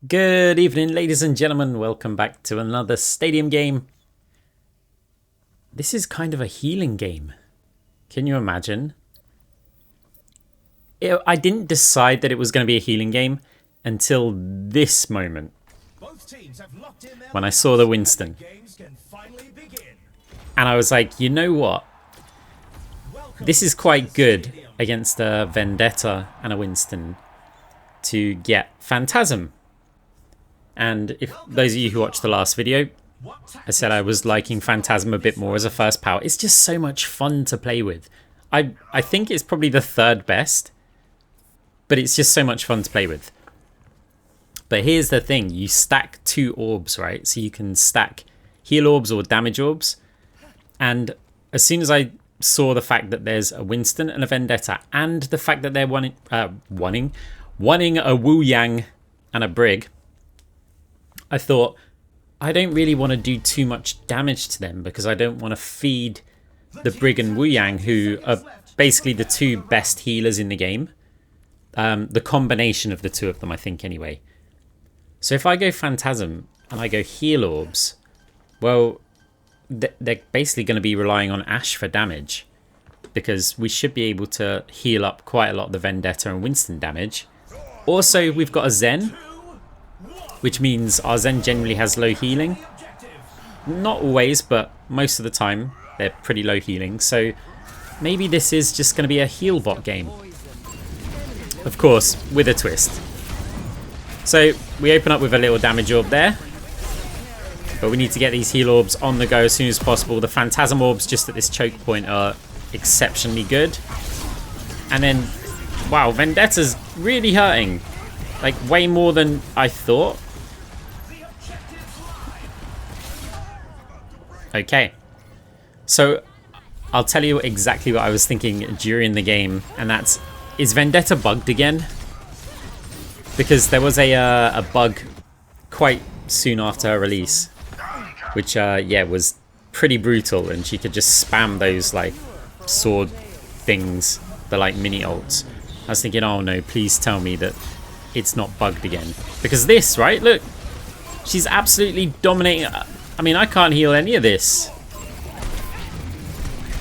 Good evening, ladies and gentlemen. Welcome back to another stadium game. This is kind of a healing game. Can you imagine? I didn't decide that it was going to be a healing game until this moment. When I saw the Winston. And I was like, you know what? This is quite good against a Vendetta and a Winston to get Phantasm. And if those of you who watched the last video, I said I was liking Phantasm a bit more as a first power. It's just so much fun to play with. I think it's probably the third best, but it's just so much fun to play with. But here's the thing, you stack 2 orbs, right? So you can stack heal orbs or damage orbs. And as soon as I saw the fact that there's a Winston and a Vendetta, and the fact that they're wanting a Wu Yang and a Brig, I thought, I don't really want to do too much damage to them because I don't want to feed the Brig and Wu Yang, who are basically the 2 best healers in the game. The combination of the 2 of them, I think, anyway. So if I go Phantasm and I go heal orbs, well, they're basically going to be relying on Ashe for damage, because we should be able to heal up quite a lot of the Vendetta and Winston damage. Also, we've got a Zen, which means our Zen generally has low healing. Not always, but most of the time they're pretty low healing. So maybe this is just going to be a heal bot game. Of course, with a twist. So we open up with a little damage orb there. But we need to get these heal orbs on the go as soon as possible. The Phantasm orbs just at this choke point are exceptionally good. And then, wow, Vendetta's really hurting. Like, way more than I thought. Okay. So, I'll tell you exactly what I was thinking during the game. And that's, is Vendetta bugged again? Because there was a bug quite soon after her release. Which, yeah, was pretty brutal. And she could just spam those, like, sword things. The, like, mini ults. I was thinking, oh no, please tell me that it's not bugged again. Because this, right? Look. She's absolutely dominating. I mean, I can't heal any of this.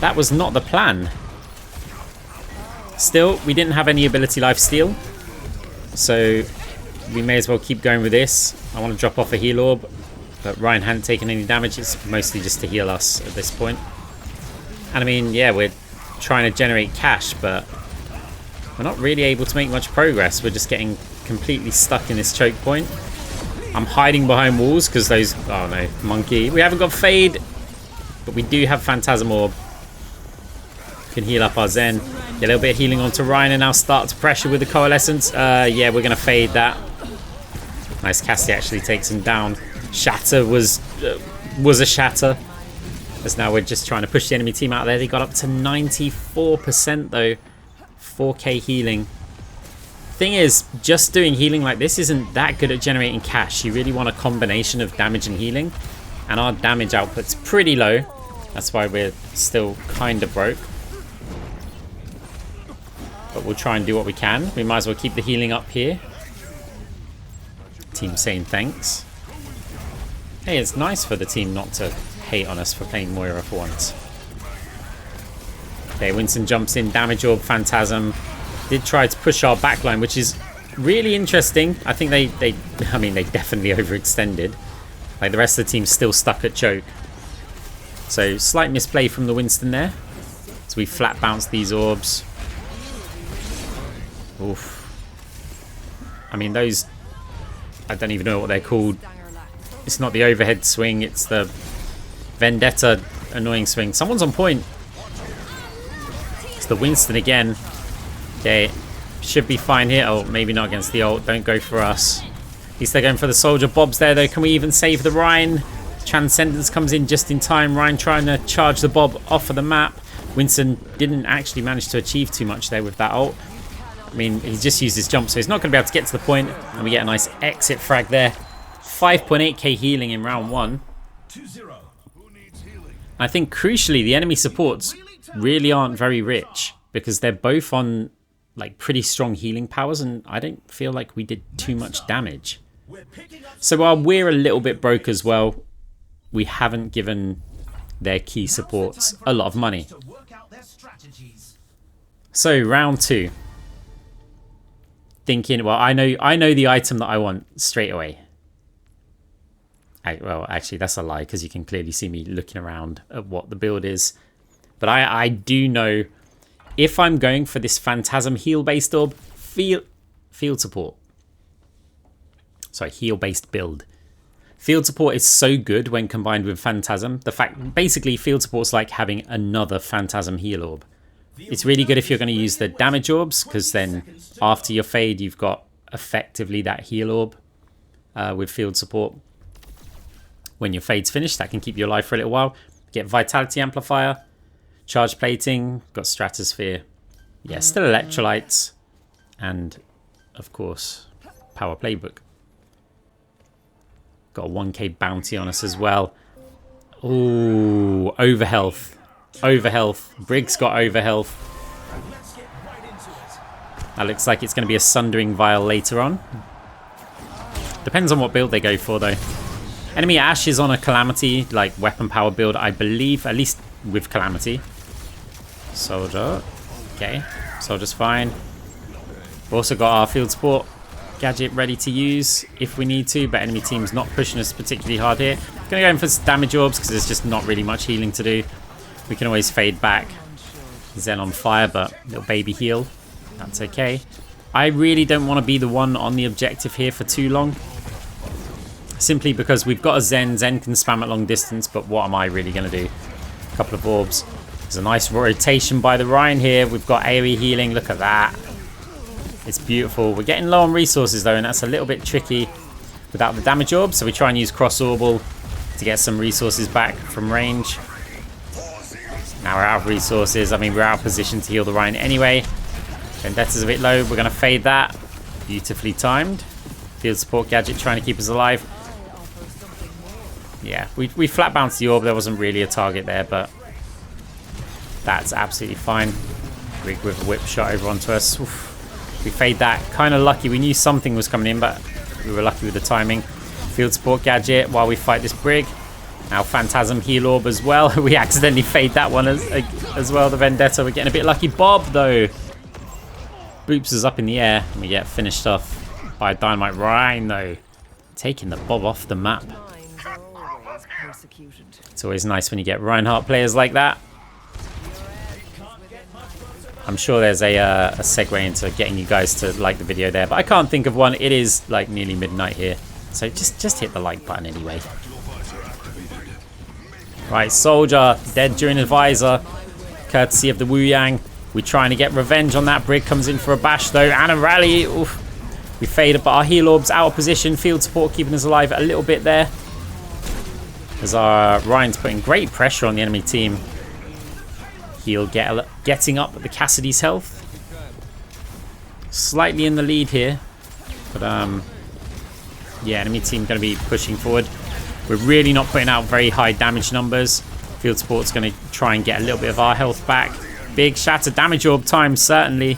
That was not the plan. Still, we didn't have any ability lifesteal. So, we may as well keep going with this. I want to drop off a heal orb. But Ryan hadn't taken any damage. It's mostly just to heal us at this point. And I mean, yeah, we're trying to generate cash, but we're not really able to make much progress. We're just getting completely stuck in this choke point. I'm hiding behind walls because those... Oh no, monkey. We haven't got Fade, but we do have Phantasm Orb. Can heal up our Zen. Get a little bit of healing onto Ryan and now start to pressure with the Coalescence. Yeah, we're going to fade that. Nice, Cassie actually takes him down. Shatter was a shatter. As now we're just trying to push the enemy team out there. They got up to 94% though. 4k healing. Thing is, just doing healing like this isn't that good at generating cash. You really want a combination of damage and healing. And our damage output's pretty low. That's why we're still kind of broke. But we'll try and do what we can. We might as well keep the healing up here. Team saying thanks. Hey, it's nice for the team not to hate on us for playing Moira for once. Okay, Winston jumps in, damage orb, Phantasm. Did try to push our backline, which is really interesting. I think they definitely overextended. Like, the rest of the team's still stuck at choke. So, slight misplay from the Winston there. So we flat bounce these orbs. Oof. I mean, those... I don't even know what they're called. It's not the overhead swing, it's the Vendetta annoying swing. Someone's on point. It's the Winston again. Okay, should be fine here. Oh, maybe not against the ult. Don't go for us. At least they're going for the soldier. Bob's there though. Can we even save the Rhine? Transcendence comes in just in time. Rhine trying to charge the Bob off of the map. Winston didn't actually manage to achieve too much there with that ult. I mean, he just used his jump, so he's not going to be able to get to the point. And we get a nice exit frag there. 5.8k healing in round 1. I think crucially the enemy supports really aren't very rich because they're both on like pretty strong healing powers, and I don't feel like we did too much damage. So while we're a little bit broke as well, we haven't given their key supports a lot of money. So round 2. Thinking, well, I know the item that I want straight away. Well, actually, that's a lie because you can clearly see me looking around at what the build is. But I do know if I'm going for this Phantasm heal-based orb, field support. Sorry, heal-based build. Field support is so good when combined with Phantasm. Basically, field support's like having another Phantasm heal orb. It's really good if you're going to use the damage orbs, because then after your fade, you've got effectively that heal orb with field support. When your fade's finished, that can keep you alive for a little while. Get Vitality Amplifier, Charge Plating, got Stratosphere. Yeah, still Electrolytes, and of course, Power Playbook. Got a 1k bounty on us as well. Ooh, overhealth. Overhealth. Brig's got overhealth. That looks like it's going to be a Sundering Vial later on. Depends on what build they go for, though. Enemy Ashe is on a Calamity, like weapon power build, I believe, at least with Calamity. Soldier. Okay, Soldier's fine. We've also got our Field Support Gadget ready to use if we need to, but enemy team's not pushing us particularly hard here. Gonna go in for damage orbs because there's just not really much healing to do. We can always fade back. Zen on fire, but little baby heal. That's okay. I really don't want to be the one on the objective here for too long. Simply because we've got a Zen. Zen can spam at long distance, but what am I really going to do? A couple of orbs. There's a nice rotation by the Rhine here. We've got AoE healing. Look at that. It's beautiful. We're getting low on resources though, and that's a little bit tricky without the damage orb. So we try and use cross orbal to get some resources back from range. Now we're out of resources. I mean, we're out of position to heal the Rhine anyway. Vendetta's a bit low. We're going to fade that. Beautifully timed. Field Support Gadget trying to keep us alive. Yeah, we flat bounced the orb. There wasn't really a target there, but that's absolutely fine. Rig with a whip shot over onto us. Oof. We fade that. Kind of lucky. We knew something was coming in, but we were lucky with the timing. Field Support Gadget while we fight this Brig. Now Phantasm heal orb as well. We accidentally fade that one as well, the Vendetta. We're getting a bit lucky. Bob, though. Boops is up in the air, and we get finished off by a Dynamite Rhine, though. Taking the Bob off the map. It's always nice when you get Reinhardt players like that. I'm sure there's a segue into getting you guys to like the video there, but I can't think of one. It is like nearly midnight here, so just hit the like button anyway. Right, Soldier dead during Advisor, courtesy of the Wu Yang. We're trying to get revenge on that. Brig comes in for a bash though, and a rally. Oof. We fade, but our heal orbs out of position. Field support keeping us alive a little bit there, as our Ryan's putting great pressure on the enemy team. Heal getting up the Cassidy's health. Slightly in the lead here, but yeah, enemy team going to be pushing forward. We're really not putting out very high damage numbers. Field support's going to try and get a little bit of our health back. Big shatter damage orb time, certainly.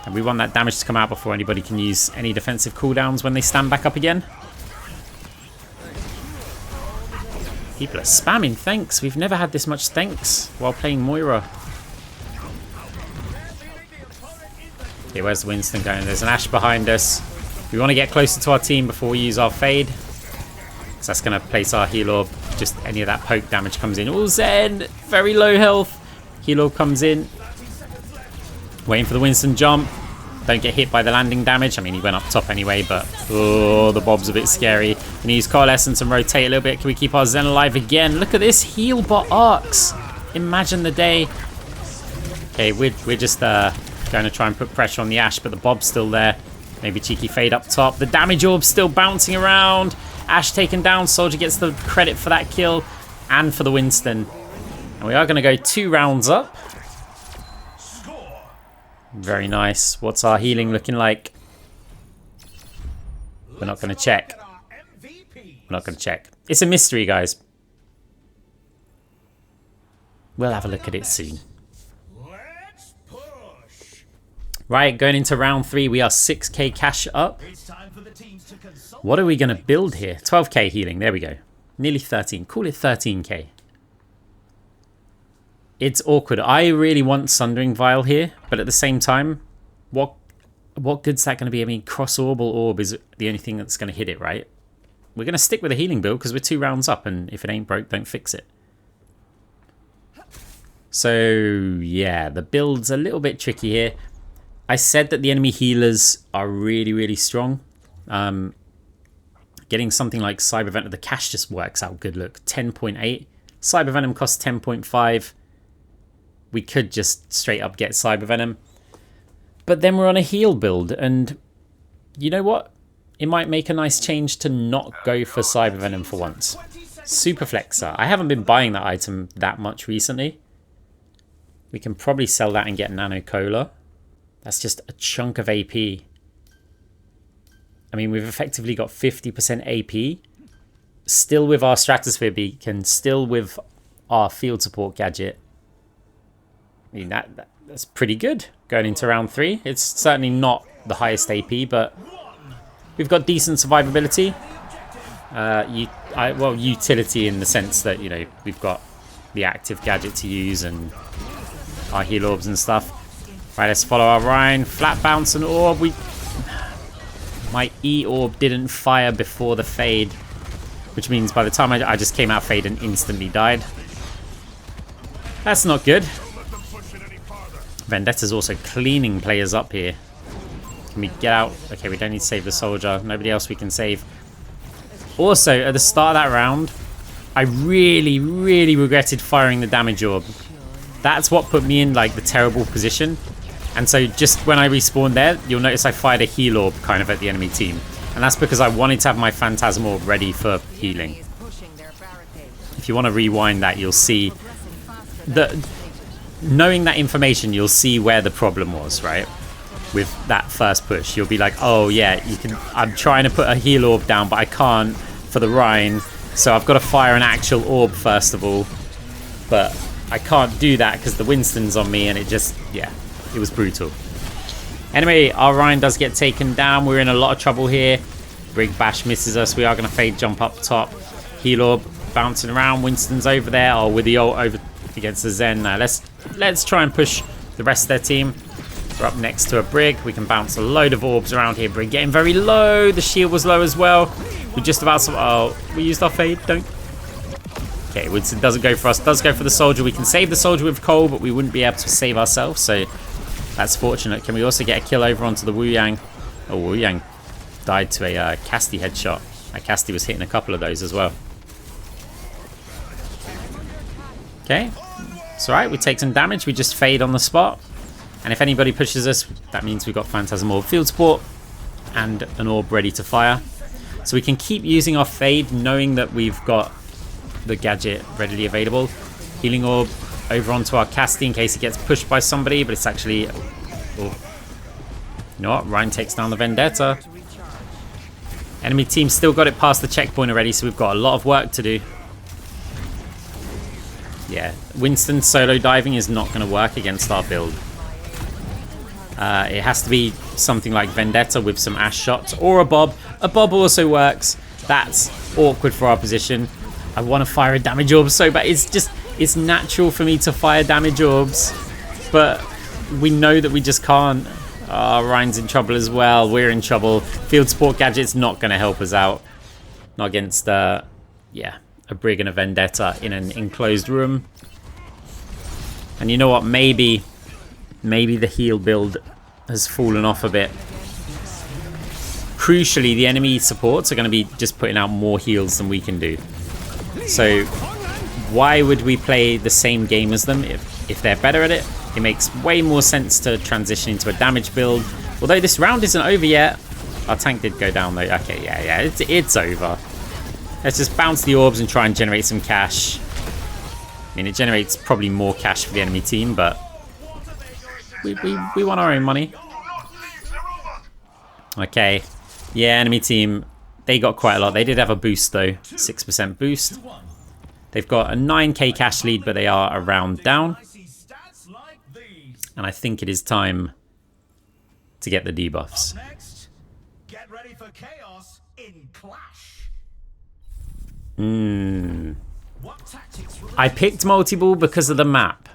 And we want that damage to come out before anybody can use any defensive cooldowns when they stand back up again. People are spamming thanks. We've never had this much thanks while playing Moira. Okay, where's the Winston going? There's an Ashe behind us. We want to get closer to our team before we use our fade, because that's going to place our heal orb. Just any of that poke damage comes in. Oh, Zen! Very low health. Heal orb comes in. Waiting for the Winston jump. Don't get hit by the landing damage. I mean, he went up top anyway, but oh, the Bob's a bit scary. We need to use Coalescence and rotate a little bit. Can we keep our Zen alive again? Look at this heal bot arcs. Imagine the day. Okay, we're just going to try and put pressure on the Ashe, but the Bob's still there. Maybe cheeky fade up top. The damage orb's still bouncing around. Ashe taken down. Soldier gets the credit for that kill and for the Winston. And we are going to go 2 rounds up. Very nice. What's our healing looking like? We're not going to check. We're not going to check. It's a mystery, guys. We'll have a look at it soon. Right, going into round 3, we are 6k cash up. What are we going to build here? 12k healing, there we go. Nearly 13, call it 13k. It's awkward. I really want Sundering Vial here, but at the same time, what good's that going to be? I mean, Cross-Orbal Orb is the only thing that's going to hit it, right? We're going to stick with a healing build because we're 2 rounds up, and if it ain't broke, don't fix it. So, yeah, the build's a little bit tricky here. I said that the enemy healers are really, really strong. Getting something like Cyber Venom, the cash just works out good. Look, 10.8. Cyber Venom costs 10.5. We could just straight up get Cyber Venom. But then we're on a heal build, and you know what? It might make a nice change to not go for Cyber Venom for once. Super Flexor. I haven't been buying that item that much recently. We can probably sell that and get Nano Cola. That's just a chunk of AP. I mean, we've effectively got 50% AP. Still with our Stratosphere Beacon. Still with our Field Support Gadget. I mean, that's pretty good going into round 3. It's certainly not the highest AP, but we've got decent survivability. Well, utility in the sense that, you know, we've got the active gadget to use and our heal orbs and stuff. Right, let's follow our Rhine. Flat bounce and orb. My E orb didn't fire before the fade, which means by the time I just came out fade and instantly died. That's not good. Vendetta's also cleaning players up here. Can we get out? Okay, we don't need to save the soldier. Nobody else we can save. Also, at the start of that round, I really, really regretted firing the damage orb. That's what put me in like the terrible position. And so just when I respawned there, you'll notice I fired a heal orb kind of at the enemy team. And that's because I wanted to have my Phantasm orb ready for healing. If you want to rewind that, you'll see that knowing that information, you'll see where the problem was, right? With that first push, you'll be like, oh yeah, you can. I'm trying to put a heal orb down, but I can't for the Rhine. So I've got to fire an actual orb first of all. But I can't do that because the Winston's on me, and it just, yeah. It was brutal. Anyway, our Rhine does get taken down. We're in a lot of trouble here. Brig Bash misses us. We are going to fade jump up top. Heal orb bouncing around. Winston's over there. Oh, with the ult over against the Zen. Let's try and push the rest of their team. We're up next to a Brig. We can bounce a load of orbs around here. Brig getting very low. The shield was low as well. We just about... Oh, we used our fade. Don't... Okay, Winston doesn't go for us. Does go for the soldier. We can save the soldier with Cole, but we wouldn't be able to save ourselves. So... that's fortunate. Can we also get a kill over onto the Wu Yang? Oh, Wu Yang died to a Casti headshot. Casti was hitting a couple of those as well. Okay. It's alright. We take some damage. We just fade on the spot. And if anybody pushes us, that means we've got Phantasm Orb Field Support and an orb ready to fire. So we can keep using our fade knowing that we've got the gadget readily available. Healing Orb over onto our Casti in case he gets pushed by somebody, but it's actually... Oh. You know what? Rhine takes down the Vendetta. Enemy team still got it past the checkpoint already, so we've got a lot of work to do. Yeah, Winston solo diving is not going to work against our build. It has to be something like Vendetta with some Ash shots, or a Bob. A Bob also works. That's awkward for our position. I want to fire a damage orb so bad. It's just... it's natural for me to fire damage orbs, but we know that we just can't. Ryan's in trouble as well. We're in trouble. Field Support Gadget's not going to help us out. Not against, yeah, a Brig and a Vendetta in an enclosed room. And you know what? Maybe the heal build has fallen off a bit. Crucially, the enemy supports are going to be just putting out more heals than we can do. So... why would we play the same game as them if they're better at it? It makes way more sense to transition into a damage build. Although this round isn't over yet. Our tank did go down though. Okay, yeah, it's over. Let's just bounce the orbs and try and generate some cash. I mean, it generates probably more cash for the enemy team, but we want our own money. Okay, yeah, enemy team, they got quite a lot. They did have a boost though, 6% boost. They've got a 9k cash lead, but they are a round down. And I think it is time to get the debuffs. Next, get ready for chaos in Clash. What tactics will I picked multi-ball because of the map.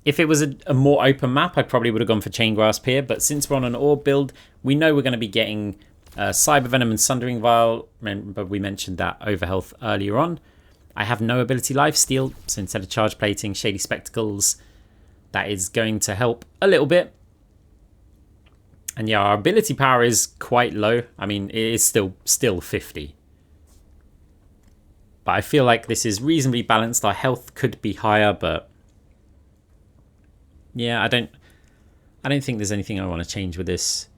If it was a more open map, I probably would have gone for Chain Grasp here. But since we're on an orb build, we know we're going to be getting Cyber Venom and Sundering Vial. Remember we mentioned that overhealth earlier on. I have no ability lifesteal, so instead of charge plating, Shady Spectacles, that is going to help a little bit. And yeah, our ability power is quite low. I mean, it is still 50. But I feel like this is reasonably balanced. Our health could be higher, but yeah, I don't think there's anything I want to change with this.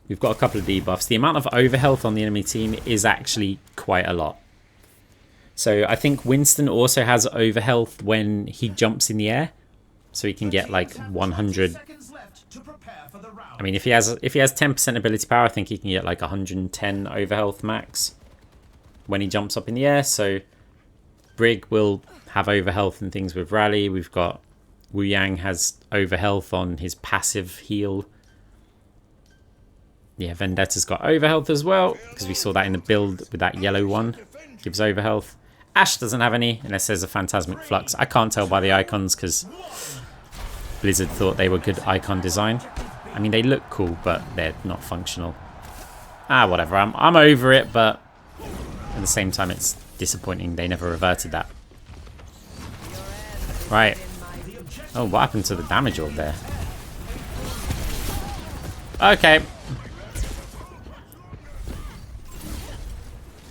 We've got a couple of debuffs. The amount of overhealth on the enemy team is actually quite a lot. So I think Winston also has overhealth when he jumps in the air. So he can get like 100. I mean, if he has 10% ability power, I think he can get like 110 overhealth max when he jumps up in the air. So Brig will have overhealth and things with Rally. We've got Wu Yang has overhealth on his passive heal. Yeah, Vendetta's got overhealth as well, because we saw that in the build with that yellow one. Gives overhealth. Ashe doesn't have any, unless there's a Phantasmic Flux. I can't tell by the icons, because Blizzard thought they were good icon design. I mean, they look cool, but they're not functional. Ah, whatever. I'm over it, but at the same time, it's disappointing they never reverted that. Right. Oh, what happened to the damage orb there? Okay.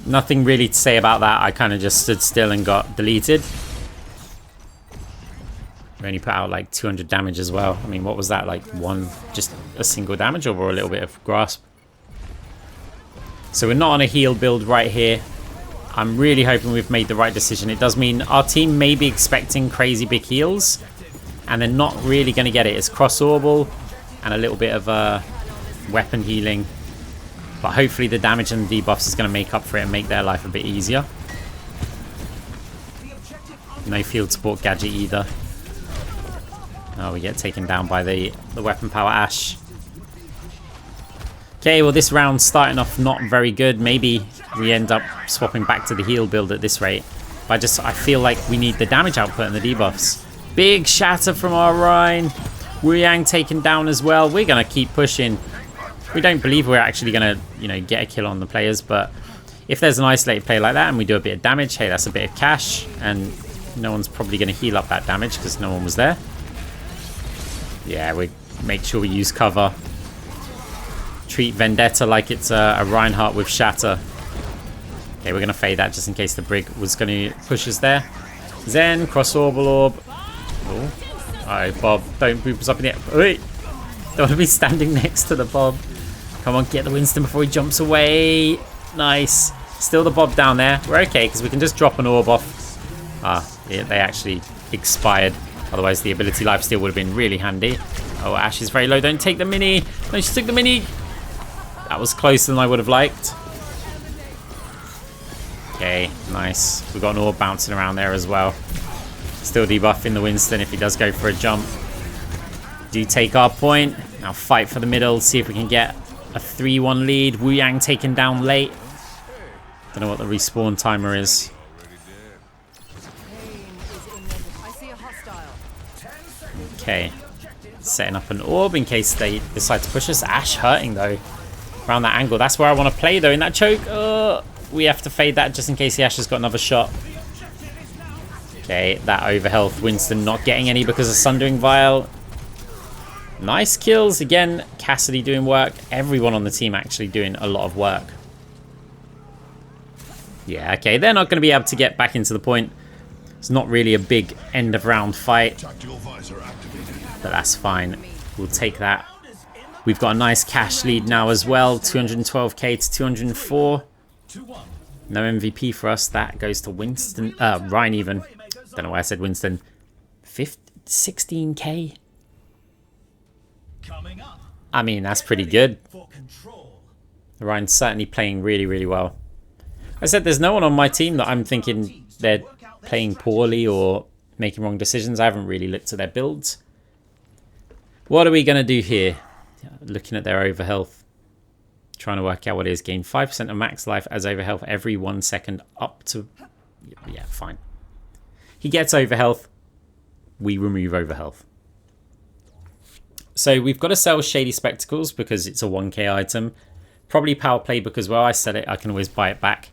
Nothing really to say about that. I kind of just stood still and got deleted. We only put out like 200 damage as well. I mean, what was that? Like just a single damage or a little bit of grasp? So we're not on a heal build right here. I'm really hoping we've made the right decision. It does mean our team may be expecting crazy big heals, and they're not really going to get it. It's cross-orbal and a little bit of weapon healing. But hopefully the damage and the debuffs is going to make up for it and make their life a bit easier. No Field Support Gadget either. Oh, we get taken down by the weapon power Ashe. Okay, well this round's starting off not very good. Maybe we end up swapping back to the heal build at this rate. But I feel like we need the damage output and the debuffs. Big shatter from our Rhine. Wu Yang taken down as well. We're going to keep pushing. We don't believe we're actually going to, get a kill on the players. But if there's an isolated play like that and we do a bit of damage, hey, that's a bit of cash. And no one's probably going to heal up that damage because no one was there. Yeah, we make sure we use cover. Treat Vendetta like it's a Reinhardt with Shatter. Okay, we're going to fade that just in case the Brig was going to push us there. Zen, cross-orbal orb. Oh. Alright, Bob, don't boop us up in the air. Wait! Don't want to be standing next to the Bob. Come on, get the Winston before he jumps away. Nice. Still the Bob down there. We're okay, because we can just drop an orb off. Ah, yeah, they actually expired. Otherwise, the ability lifesteal would have been really handy. Oh, Ashe is very low. Don't take the mini. No, she took the mini. That was closer than I would have liked. Okay, nice. We've got an orb bouncing around there as well. Still debuffing the Winston if he does go for a jump. Do take our point. Now fight for the middle. See if we can get a 3-1 lead. Wu Yang taken down late. Don't know what the respawn timer is. Okay. Setting up an orb in case they decide to push us. Ashe hurting though. Around that angle. That's where I want to play though. In that choke. We have to fade that just in case the Ashe has got another shot. Okay. That overhealth. Winston not getting any because of Sundering Vial. Nice kills. Again, Cassidy doing work. Everyone on the team actually doing a lot of work. Yeah, okay. They're not going to be able to get back into the point. It's not really a big end of round fight. But that's fine. We'll take that. We've got a nice cash lead now as well. 212k to 204. No MVP for us. That goes to Winston. Ryan even. Don't know why I said Winston. 16k. I mean, that's pretty good. Ryan's certainly playing really, really well. I said there's no one on my team that I'm thinking they're playing poorly or making wrong decisions. I haven't really looked at their builds. What are we going to do here? looking at their overhealth, trying to work out what it is. Gain 5% of max life as overhealth every 1 second up to... Yeah, fine. He gets overhealth. We remove overhealth. So we've got to sell Shady Spectacles because it's a 1k item. Probably Power Playbook as well. I sell it, I can always buy it back.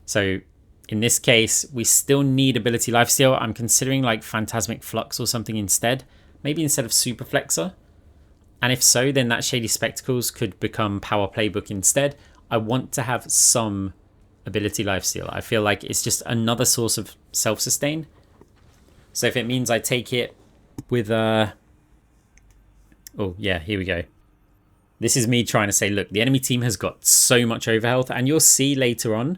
So in this case, we still need Ability Lifesteal. I'm considering like Phantasmic Flux or something instead. Maybe instead of Super Flexor. And if so, then that Shady Spectacles could become Power Playbook instead. I want to have some Ability Lifesteal. I feel like it's just another source of self-sustain. So if it means I take it with... Oh, yeah, here we go. This is me trying to say, look, the enemy team has got so much overhealth. And you'll see later on,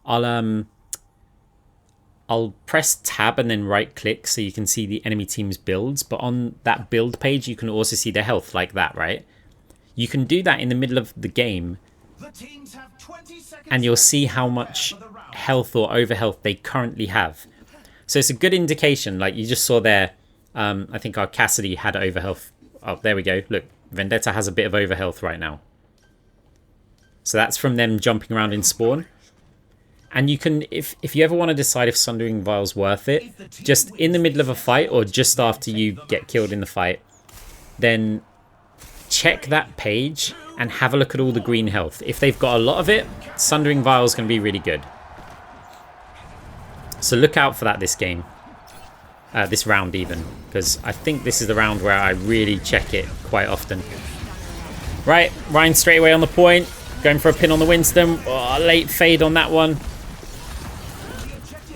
I'll press tab and then right click so you can see the enemy team's builds. But on that build page, you can also see their health like that, right? You can do that in the middle of the game. And you'll see how much health or overhealth they currently have. So it's a good indication. Like you just saw there, I think our Cassidy had overhealth. Oh, there we go. Look, Vendetta has a bit of overhealth right now. So that's from them jumping around in spawn. And you can, if you ever want to decide if Sundering Vial's worth it, just in the middle of a fight or just after you get killed in the fight, then check that page and have a look at all the green health. If they've got a lot of it, Sundering Vial's going to be really good. So look out for that this game. This round even, because I think this is the round where I really check it quite often. Right, Ryan straight away on the point, going for a pin on the Winston. Oh, late fade on that one.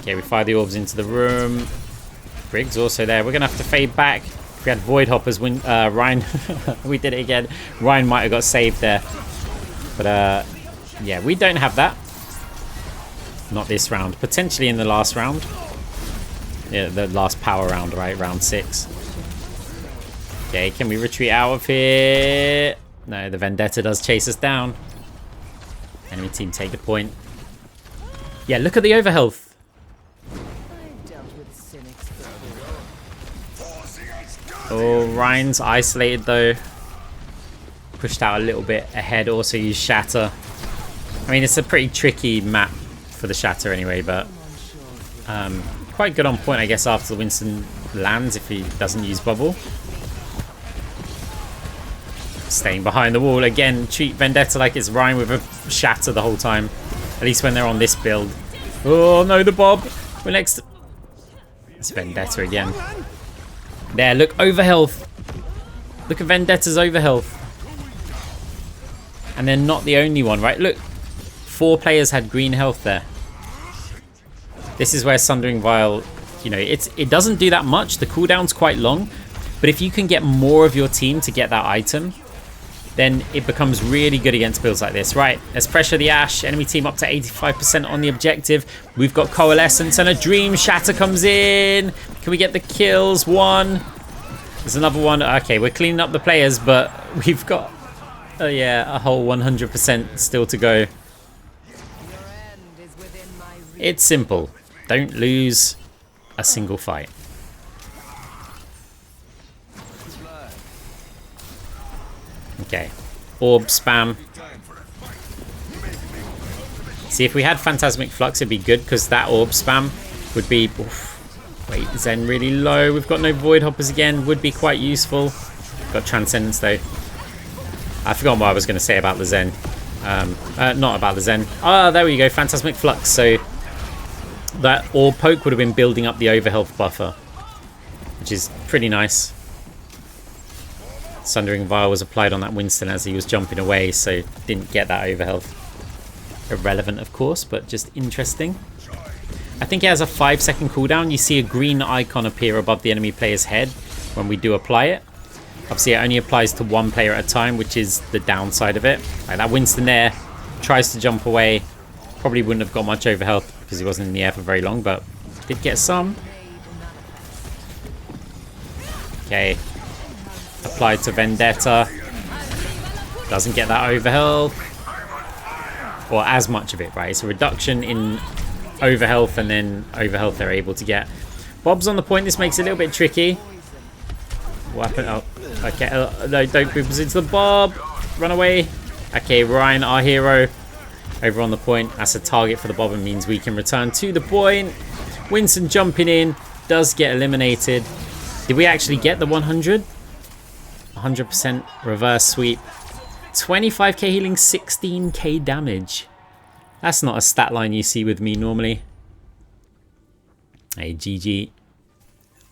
Okay, we fire the orbs into the room. Briggs also there. We're going to have to fade back. If we had Void Hoppers, Ryan, we did it again. Ryan might have got saved there. But yeah, we don't have that. Not this round. Potentially in the last round. Yeah, the last power round, right? Round 6. Okay, can we retreat out of here? No, the Vendetta does chase us down. Enemy team take the point. Yeah, look at the overhealth. Oh, Ryan's isolated though. Pushed out a little bit ahead. Also used Shatter. I mean, it's a pretty tricky map for the Shatter anyway, but... quite good on point, I guess, after the Winston lands if he doesn't use bubble. Staying behind the wall again. Treat Vendetta like it's Ryan with a Shatter the whole time. At least when they're on this build. Oh no, the Bob. We're next. It's Vendetta again. There, look, overhealth. Look at Vendetta's overhealth. And they're not the only one, right? Look, 4 players had green health there. This is where Sundering Vial, you know, it doesn't do that much. The cooldown's quite long. But if you can get more of your team to get that item, then it becomes really good against builds like this. Right, let's pressure the Ashe. Enemy team up to 85% on the objective. We've got Coalescence and a Dream. Shatter comes in. Can we get the kills? 1. There's another one. Okay, we're cleaning up the players, but we've got, yeah, a whole 100% still to go. It's simple. Don't lose a single fight. Okay. Orb spam. See, if we had Phantasmic Flux, it'd be good, because that orb spam would be... Oof. Wait, Zen really low. We've got no Void Hoppers again. Would be quite useful. Got Transcendence, though. I forgot what I was going to say about the Zen. Not about the Zen. Oh, there we go. Phantasmic Flux. So... that orb poke would have been building up the overhealth buffer, which is pretty nice. Sundering Vial was applied on that Winston as he was jumping away, so didn't get that overhealth. Irrelevant, of course, but just interesting. I think it has a 5-second cooldown. You see a green icon appear above the enemy player's head when we do apply it. Obviously, it only applies to 1 player at a time, which is the downside of it. Like that Winston there tries to jump away. Probably wouldn't have got much overhealth because he wasn't in the air for very long, but did get some. Okay. Applied to Vendetta. Doesn't get that overhealth. Or as much of it, right? It's a reduction in overhealth and then overhealth they're able to get. Bob's on the point. This makes it a little bit tricky. What happened? Oh, Okay, no, don't boop us into the bob. Run away. Okay, Ryan, our hero, over on the point. That's a target for the bob and means we can return to the point. Winston jumping in, does get eliminated. Did we actually get the 100? 100% reverse sweep. 25k healing, 16k damage. That's not a stat line you see with me normally. Hey, GG.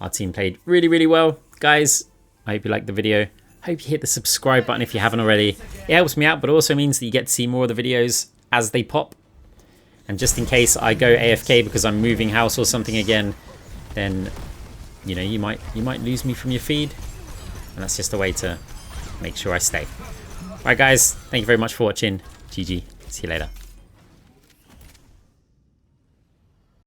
Our team played really, really well. Guys, I hope you liked the video. Hope you hit the subscribe button if you haven't already. It helps me out, but also means that you get to see more of the videos as they pop. And just in case I go AFK because I'm moving house or something again, then, you know, you might lose me from your feed. And that's just a way to make sure I stay. Alright guys, thank you very much for watching. GG. See you later.